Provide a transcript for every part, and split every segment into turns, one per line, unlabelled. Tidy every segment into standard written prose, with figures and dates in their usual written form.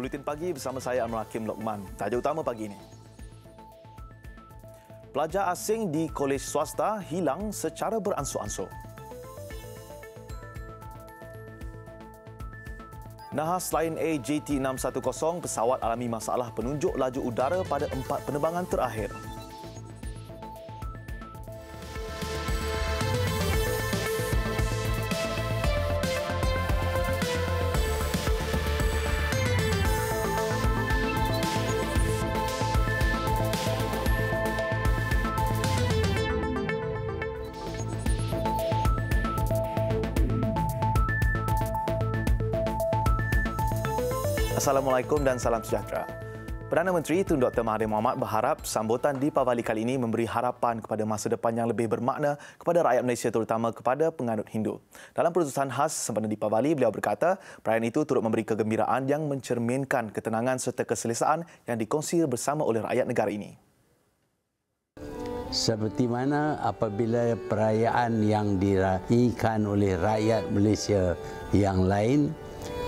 Buletin Pagi bersama saya Amrul Hakim Lokman. Tajuk utama pagi ini. Pelajar asing di kolej swasta hilang secara beransur-ansur. Nahas Lion Air JT610 pesawat alami masalah penunjuk laju udara pada 4 penerbangan terakhir. Assalamualaikum dan salam sejahtera. Perdana Menteri Tun Dr. Mahathir Mohamad berharap sambutan Deepavali kali ini memberi harapan kepada masa depan yang lebih bermakna kepada rakyat Malaysia terutama kepada penganut Hindu. Dalam perutusan khas sempena Deepavali, beliau berkata perayaan itu turut memberi kegembiraan yang mencerminkan ketenangan serta keselesaan yang dikongsi bersama oleh rakyat negara ini.
Seperti mana apabila perayaan yang diraihkan oleh rakyat Malaysia yang lain,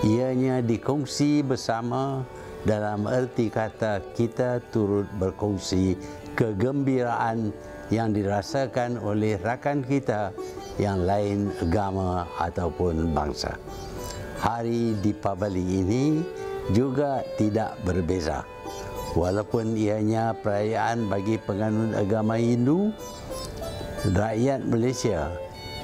ianya dikongsi bersama dalam erti kata kita turut berkongsi kegembiraan yang dirasakan oleh rakan kita yang lain agama ataupun bangsa. Hari Deepavali ini juga tidak berbeza. Walaupun ianya perayaan bagi penganut agama Hindu, rakyat Malaysia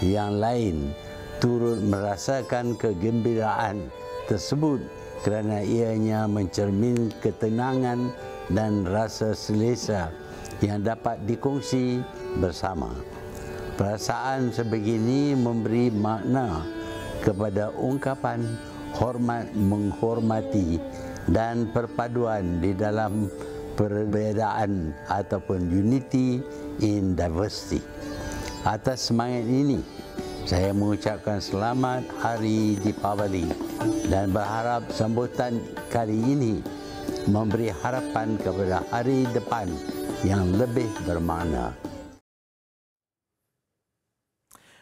yang lain turut merasakan kegembiraan tersebut kerana ianya mencermin ketenangan dan rasa selesa yang dapat dikongsi bersama. Perasaan sebegini memberi makna kepada ungkapan hormat menghormati dan perpaduan di dalam perbezaan ataupun unity in diversity. Atas semangat ini, saya mengucapkan selamat Hari Deepavali dan berharap sambutan kali ini memberi harapan kepada hari depan yang lebih bermakna.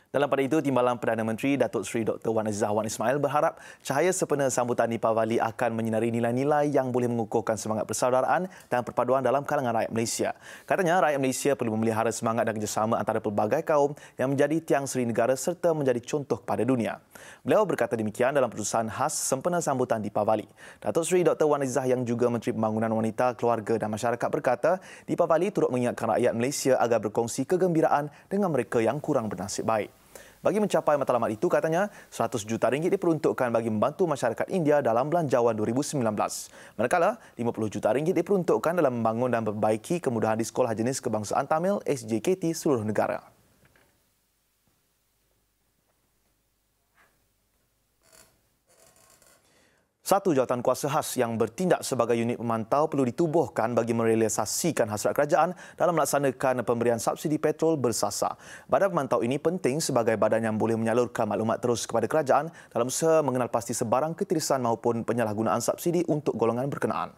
Dalam pada itu, Timbalan Perdana Menteri Datuk Seri Dr. Wan Azizah Wan Ismail berharap cahaya sempena sambutan Deepavali akan menyinari nilai-nilai yang boleh mengukuhkan semangat persaudaraan dan perpaduan dalam kalangan rakyat Malaysia. Katanya, rakyat Malaysia perlu memelihara semangat dan kerjasama antara pelbagai kaum yang menjadi tiang seri negara serta menjadi contoh kepada dunia. Beliau berkata demikian dalam perutusan khas sempena sambutan Deepavali. Datuk Seri Dr. Wan Azizah yang juga Menteri Pembangunan Wanita, Keluarga dan Masyarakat berkata, Deepavali turut mengingatkan rakyat Malaysia agar berkongsi kegembiraan dengan mereka yang kurang bernasib baik. Bagi mencapai matlamat itu, katanya, 100 juta ringgit diperuntukkan bagi membantu masyarakat India dalam belanjawan 2019. Manakala, 50 juta ringgit diperuntukkan dalam membangun dan memperbaiki kemudahan di Sekolah Jenis Kebangsaan Tamil SJKT seluruh negara. Satu jawatan kuasa khas yang bertindak sebagai unit pemantau perlu ditubuhkan bagi merealisasikan hasrat kerajaan dalam melaksanakan pemberian subsidi petrol bersasar. Badan pemantau ini penting sebagai badan yang boleh menyalurkan maklumat terus kepada kerajaan dalam usaha mengenal pasti sebarang ketirisan maupun penyalahgunaan subsidi untuk golongan berkenaan.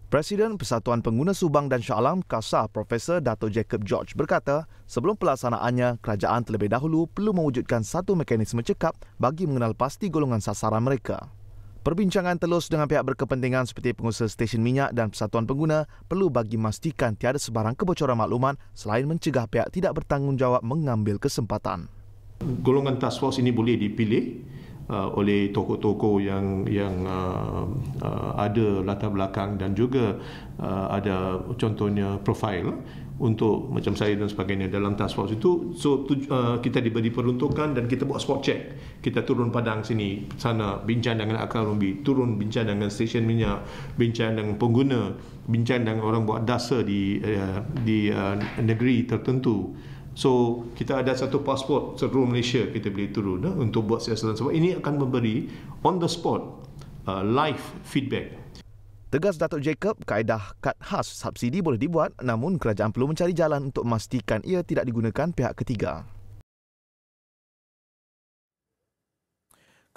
Presiden Persatuan Pengguna Subang dan Shah Alam KASA Profesor Dato' Jacob George berkata, sebelum pelaksanaannya, kerajaan terlebih dahulu perlu mewujudkan satu mekanisme cekap bagi mengenal pasti golongan sasaran mereka. Perbincangan telus dengan pihak berkepentingan seperti pengusaha stesen minyak dan Persatuan Pengguna perlu bagi memastikan tiada sebarang kebocoran maklumat selain mencegah pihak tidak bertanggungjawab mengambil kesempatan.
Golongan task force ini boleh dipilih oleh tokoh-tokoh yang ada latar belakang dan juga ada contohnya profil untuk macam saya dan sebagainya dalam task force itu. So kita diberi peruntukan dan kita buat spot check. Kita turun padang sini sana, bincang dengan akal rumbi, turun bincang dengan stesen minyak, bincang dengan pengguna, bincang dengan orang buat dasar di negeri tertentu. So, kita ada satu pasport seluruh Malaysia kita boleh turun untuk buat siasatan sebab ini akan memberi on the spot live feedback.
Tegas Datuk Jacob, kaedah kad khas subsidi boleh dibuat namun kerajaan perlu mencari jalan untuk memastikan ia tidak digunakan pihak ketiga.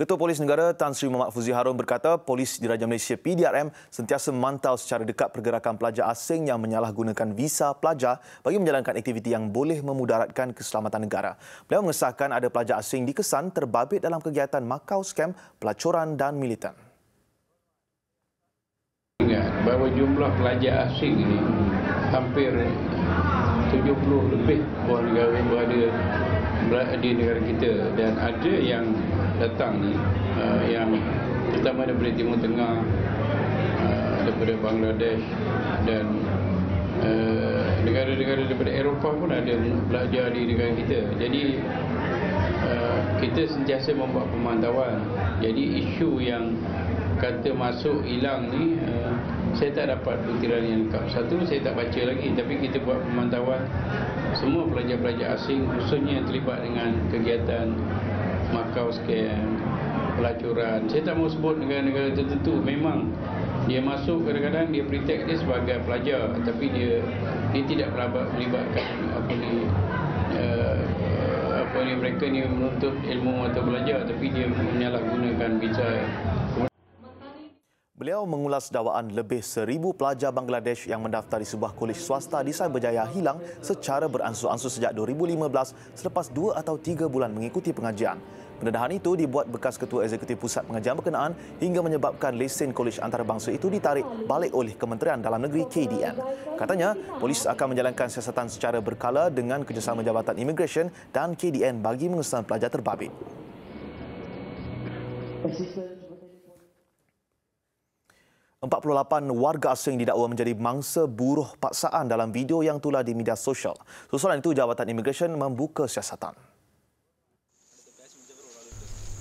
Ketua Polis Negara Tan Sri Muhammad Fuzi Harun berkata Polis Diraja Malaysia PDRM sentiasa memantau secara dekat pergerakan pelajar asing yang menyalahgunakan visa pelajar bagi menjalankan aktiviti yang boleh memudaratkan keselamatan negara. Beliau mengesahkan ada pelajar asing dikesan terbabit dalam kegiatan makau skam, pelacuran dan militan.
bahawa jumlah pelajar asing ini hampir 70 lebih orang negara berada di negara kita, dan ada yang datang ni yang pertama daripada Timur Tengah, daripada Bangladesh, dan negara-negara daripada Eropah pun ada belajar di negara kita. Jadi kita sentiasa membuat pemantauan. Jadi isu yang kata masuk hilang ni saya tak dapat butiran yang lengkap. Satu, saya tak baca lagi, tapi kita buat pemantauan semua pelajar-pelajar asing khususnya yang terlibat dengan kegiatan Macau scam, pelacuran. Saya tak mau sebut negara-negara tertentu. Memang dia masuk, kadang-kadang dia pretend dia sebagai pelajar, tapi dia tidak melibatkan mereka ni menuntut ilmu atau belajar, tapi dia menyalahgunakan visa.
Beliau mengulas dakwaan lebih 1,000 pelajar Bangladesh yang mendaftar di sebuah kolej swasta di Cyberjaya hilang secara beransur-ansur sejak 2015 selepas 2 atau 3 bulan mengikuti pengajian. Pendedahan itu dibuat bekas Ketua Eksekutif Pusat Pengajian berkenaan hingga menyebabkan lesen kolej antarabangsa itu ditarik balik oleh Kementerian Dalam Negeri KDN. Katanya, polis akan menjalankan siasatan secara berkala dengan kerjasama Jabatan Immigration dan KDN bagi mengesan pelajar terbabit. 48 warga asing didakwa menjadi mangsa buruh paksaan dalam video yang tular di media sosial. Susulan itu, Jabatan Immigration membuka siasatan.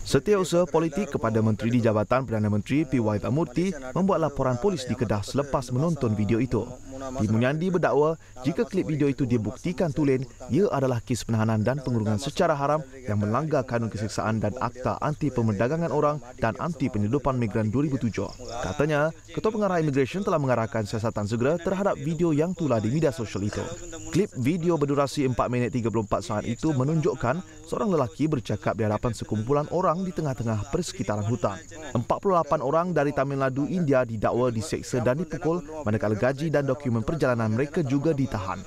Setiausaha politik kepada Menteri di Jabatan Perdana Menteri P.Y. Pamurti membuat laporan polis di Kedah selepas menonton video itu. P. Munyandi berdakwa jika klip video itu dibuktikan tulen, ia adalah kes penahanan dan pengurungan secara haram yang melanggar Kanun Keseksaan dan Akta Anti Pemerdagangan Orang dan Anti Penyeludupan Migran 2007. Katanya, Ketua Pengarah Immigration telah mengarahkan siasatan segera terhadap video yang tular di media sosial itu. Klip video berdurasi 4 minit 34 saat itu menunjukkan seorang lelaki bercakap di hadapan sekumpulan orang di tengah-tengah persekitaran hutan. 48 orang dari Tamil Nadu, India didakwa diseksa dan dipukul, manakala gaji dan dokumen perjalanan mereka juga ditahan.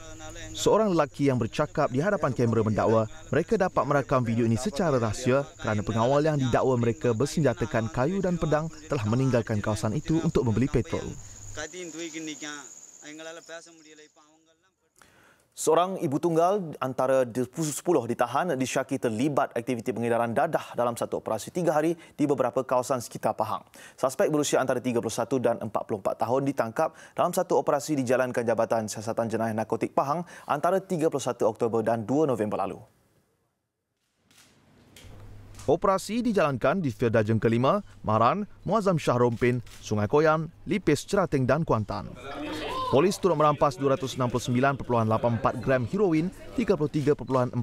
Seorang lelaki yang bercakap di hadapan kamera mendakwa mereka dapat merakam video ini secara rahsia kerana pengawal yang didakwa mereka bersenjatakan kayu dan pedang telah meninggalkan kawasan itu untuk membeli petrol. Seorang ibu tunggal antara 10 ditahan disyaki terlibat aktiviti pengedaran dadah dalam satu operasi 3 hari di beberapa kawasan sekitar Pahang. Suspek berusia antara 31 dan 44 tahun ditangkap dalam satu operasi dijalankan Jabatan Siasatan Jenayah Narkotik Pahang antara 31 Oktober dan 2 November lalu. Operasi dijalankan di Firda Jengkelima, Maran, Muazzam Shah Rompin, Sungai Koyan, Lipis, Cerateng dan Kuantan. Polis turut merampas 269.84 gram heroin, 33.49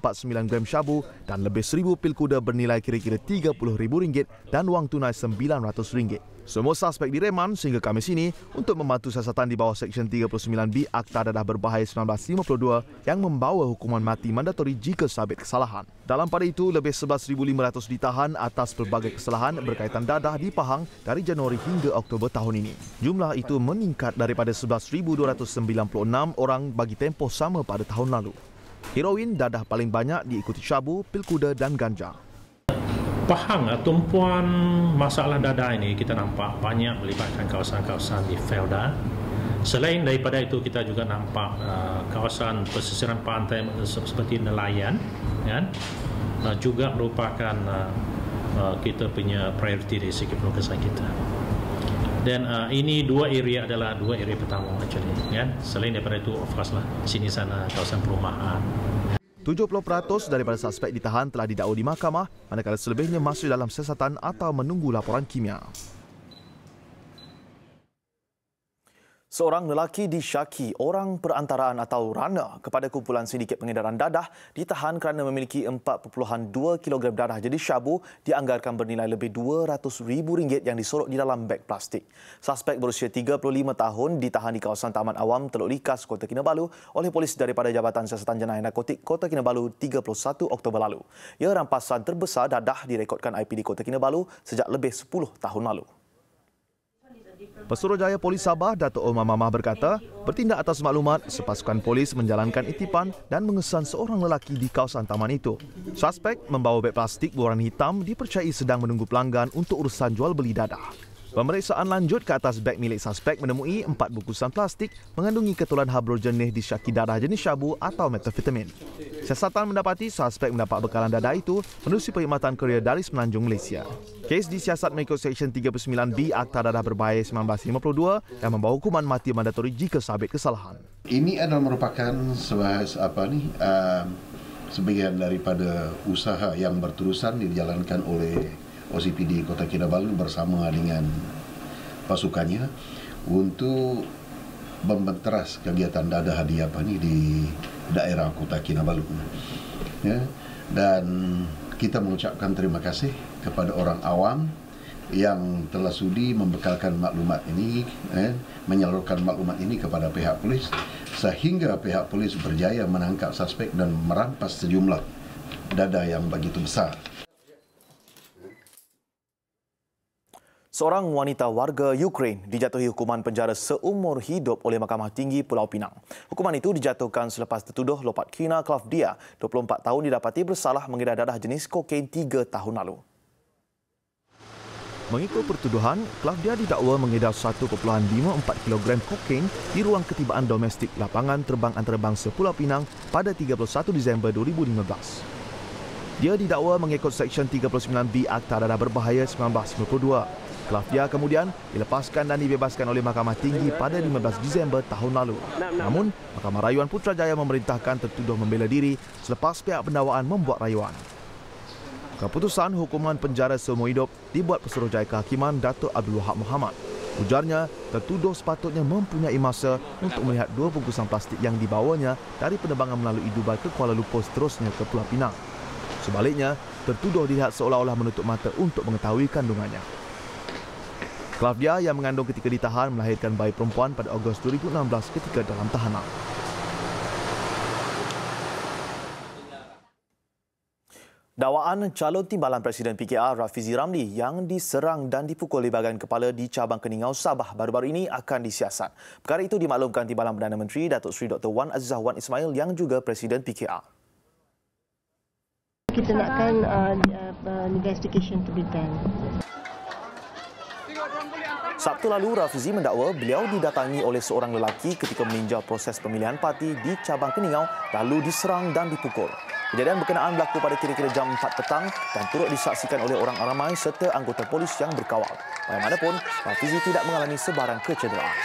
gram syabu dan lebih 1,000 pil kuda bernilai kira-kira RM30,000 dan wang tunai RM900. Semua suspek direman sehingga Khamis ini untuk membantu siasatan di bawah Seksyen 39B Akta Dadah Berbahaya 1952 yang membawa hukuman mati mandatori jika sabit kesalahan. Dalam pada itu, lebih 11,500 ditahan atas pelbagai kesalahan berkaitan dadah di Pahang dari Januari hingga Oktober tahun ini. Jumlah itu meningkat daripada 11,296 orang bagi tempoh sama pada tahun lalu. Heroin dadah paling banyak diikuti syabu, pil kuda dan ganja.
Pahang, tumpuan masalah dadah ini kita nampak banyak melibatkan kawasan-kawasan di Felda. Selain daripada itu, kita juga nampak kawasan pesisiran pantai seperti Nelayan, kan? Juga merupakan kita punya priority dari segi penugasan kita. Dan ini dua area adalah dua area pertama actually, kan? Selain daripada itu, of course lah, sini sana kawasan perumahan.
70% daripada suspek ditahan telah didakwa di mahkamah, manakala selebihnya masih dalam siasatan atau menunggu laporan kimia. Seorang lelaki disyaki orang perantaraan atau runner kepada kumpulan sindiket pengedaran dadah ditahan kerana memiliki 4.2 kg dadah jenis syabu dianggarkan bernilai lebih RM200,000 yang disorok di dalam beg plastik. Suspek berusia 35 tahun ditahan di kawasan Taman Awam Teluk Likas, Kota Kinabalu oleh polis daripada Jabatan Siasatan Jenayah Narkotik Kota Kinabalu 31 Oktober lalu. Ia rampasan terbesar dadah direkodkan IP di Kota Kinabalu sejak lebih 10 tahun lalu. Pesuruhjaya Polis Sabah, Dato' Omar Mamah berkata, bertindak atas maklumat, sepasukan polis menjalankan iktipan dan mengesan seorang lelaki di kawasan taman itu. Suspek membawa beg plastik berwarna hitam dipercayai sedang menunggu pelanggan untuk urusan jual beli dadah. Pemeriksaan lanjut ke atas beg milik suspek menemui 4 bungkusan plastik mengandungi ketulan hablur jernih disyaki darah jenis syabu atau metafetamin. Siasatan mendapati suspek mendapat bekalan dadah itu menerusi perkhidmatan Kurier dari Semenanjung Malaysia. Kes disiasat mengikut Seksyen 39B Akta Dadah Berbahaya 1952 yang membawa hukuman mati mandatori jika sabit kesalahan.
Ini adalah merupakan sebagian daripada usaha yang berterusan dijalankan oleh OCPD Kota Kinabalu bersama dengan pasukannya untuk membenteras kegiatan dadah di daerah Kota Kinabalu. Ya, dan kita mengucapkan terima kasih kepada orang awam yang telah sudi membekalkan maklumat ini, menyalurkan maklumat ini kepada pihak polis sehingga pihak polis berjaya menangkap suspek dan merampas sejumlah dadah yang begitu besar.
Seorang wanita warga Ukraine dijatuhi hukuman penjara seumur hidup oleh Mahkamah Tinggi Pulau Pinang. Hukuman itu dijatuhkan selepas tertuduh Lopatkina Klavdia, 24 tahun, didapati bersalah mengedar dadah jenis kokain 3 tahun lalu. Mengikut pertuduhan, Klavdia didakwa mengedar 1.54 kg kokain di ruang ketibaan domestik lapangan terbang antarabangsa Pulau Pinang pada 31 Disember 2015. Dia didakwa mengikut Seksyen 39B Akta Dadah Berbahaya 1952. Klavdia kemudian dilepaskan dan dibebaskan oleh Mahkamah Tinggi pada 15 Disember tahun lalu. Namun, Mahkamah Rayuan Putrajaya memerintahkan tertuduh membela diri selepas pihak pendakwaan membuat rayuan. Keputusan hukuman penjara seumur hidup dibuat Pesuruhjaya Kehakiman Datuk Abdul Wahab Muhammad. Ujarnya, tertuduh sepatutnya mempunyai masa untuk melihat 2 bungkusan plastik yang dibawanya dari penerbangan melalui Dubai ke Kuala Lumpur seterusnya ke Pulau Pinang. Sebaliknya, tertuduh dilihat seolah-olah menutup mata untuk mengetahui kandungannya. Klavdia yang mengandung ketika ditahan melahirkan bayi perempuan pada Ogos 2016 ketika dalam tahanan. Dakwaan calon timbalan Presiden PKR Rafizi Ramli yang diserang dan dipukul di bahagian kepala di cabang Keningau, Sabah baru-baru ini akan disiasat. Perkara itu dimaklumkan Timbalan Perdana Menteri Datuk Seri Dr. Wan Azizah Wan Ismail yang juga Presiden PKR.
Kita nakkan investigation to be done.
Sabtu lalu, Rafizi mendakwa beliau didatangi oleh seorang lelaki ketika meninjau proses pemilihan parti di cabang Keningau lalu diserang dan dipukul. Kejadian berkenaan berlaku pada kira-kira jam 4 petang dan turut disaksikan oleh orang ramai serta anggota polis yang berkawal. Bagaimanapun, Rafizi tidak mengalami sebarang kecederaan.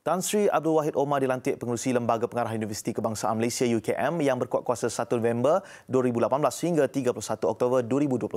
Tan Sri Abdul Wahid Omar dilantik pengerusi Lembaga Pengarah Universiti Kebangsaan Malaysia UKM yang berkuat kuasa 1 November 2018 hingga 31 Oktober 2021.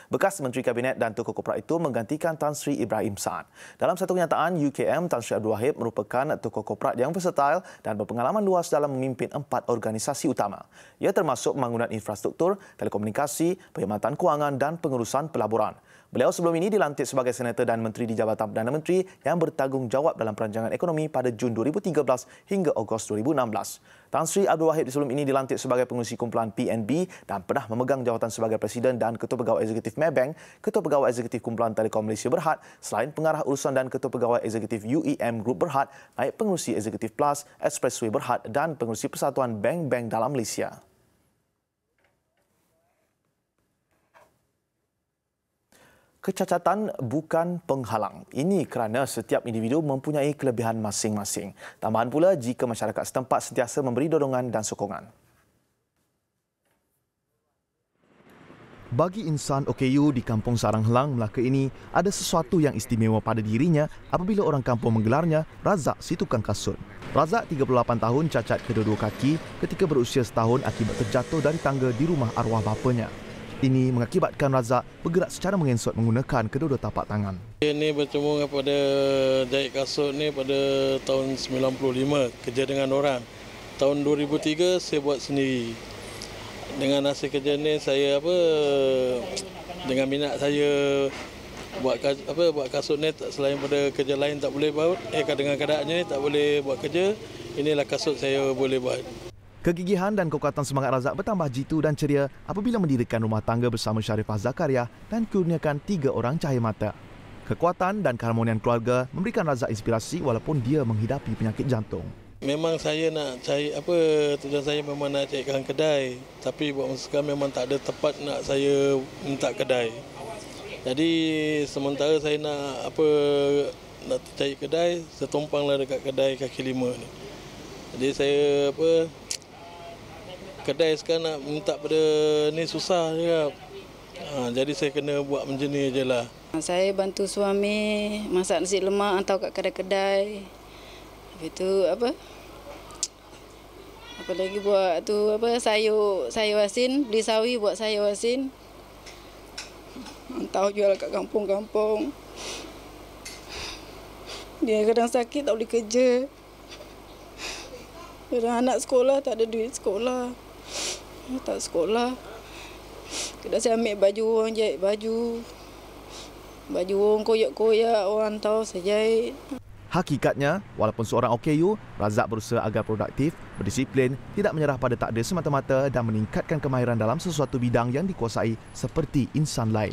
Bekas Menteri Kabinet dan Tokoh Korporat itu menggantikan Tan Sri Ibrahim Saad. Dalam satu kenyataan, UKM, Tan Sri Abdul Wahid merupakan tokoh korporat yang versatile dan berpengalaman luas dalam memimpin 4 organisasi utama. Ia termasuk pembangunan infrastruktur, telekomunikasi, perkhidmatan kewangan dan pengurusan pelaburan. Beliau sebelum ini dilantik sebagai Senator dan Menteri di Jabatan Perdana Menteri yang bertanggungjawab dalam perancangan ekonomi pada Jun 2013 hingga Ogos 2016. Tan Sri Abdul Wahid sebelum ini dilantik sebagai pengerusi kumpulan PNB dan pernah memegang jawatan sebagai Presiden dan Ketua Pegawai Eksekutif Maybank, Ketua Pegawai Eksekutif Kumpulan Telekom Malaysia Berhad, selain pengarah urusan dan Ketua Pegawai Eksekutif UEM Group Berhad, naib pengerusi Eksekutif Plus, Expressway Berhad dan pengerusi Persatuan Bank-Bank dalam Malaysia. Kecacatan bukan penghalang. Ini kerana setiap individu mempunyai kelebihan masing-masing. Tambahan pula jika masyarakat setempat sentiasa memberi dorongan dan sokongan. Bagi insan OKU di Kampung Sarang Helang, Melaka ini, ada sesuatu yang istimewa pada dirinya apabila orang kampung menggelarnya Razak si tukang kasut. Razak 38 tahun cacat kedua-dua kaki ketika berusia setahun akibat terjatuh dari tangga di rumah arwah bapanya. Ini mengakibatkan Razak bergerak secara mengesot menggunakan kedua-dua tapak tangan.
Ini bertemu pada jahit kasut ni pada tahun 95, kerja dengan orang. Tahun 2003 saya buat sendiri. Dengan hasil kerja ni saya dengan minat saya buat kasut ni selain pada kerja lain tak boleh buat, dengan keadaannya tak boleh buat kerja, inilah kasut saya boleh buat.
Kegigihan dan kekuatan semangat Razak bertambah jitu dan ceria apabila mendirikan rumah tangga bersama Syarifah Zakaria dan kurniakan 3 orang cahaya mata. Kekuatan dan keharmonian keluarga memberikan Razak inspirasi walaupun dia menghidapi penyakit jantung.
Memang saya nak cari tujuan saya memang nak carikan kedai, tapi buat masa sekarang memang tak ada tempat nak saya minta kedai. Jadi sementara saya nak nak cari kedai, saya tumpanglah dekat kedai kaki lima ni. Jadi saya kedai sekarang nak minta pada ni susah juga. Jadi saya kena buat macam ni je lah.
Saya bantu suami masak nasi lemak, hantar kat kedai-kedai. Lepas tu apa lagi buat tu sayur asin, beli sawi buat sayur asin. Hantar jual kat kampung-kampung. Dia kadang sakit tak boleh kerja. Kadang anak sekolah tak ada duit sekolah. Tak sekolah. Kadang saya ambil baju orang, jahit baju. Baju orang koyak-koyak, orang hantar saya jahit.
Hakikatnya, walaupun seorang OKU, Razak berusaha agar produktif, berdisiplin, tidak menyerah pada takdir semata-mata dan meningkatkan kemahiran dalam sesuatu bidang yang dikuasai seperti insan lain.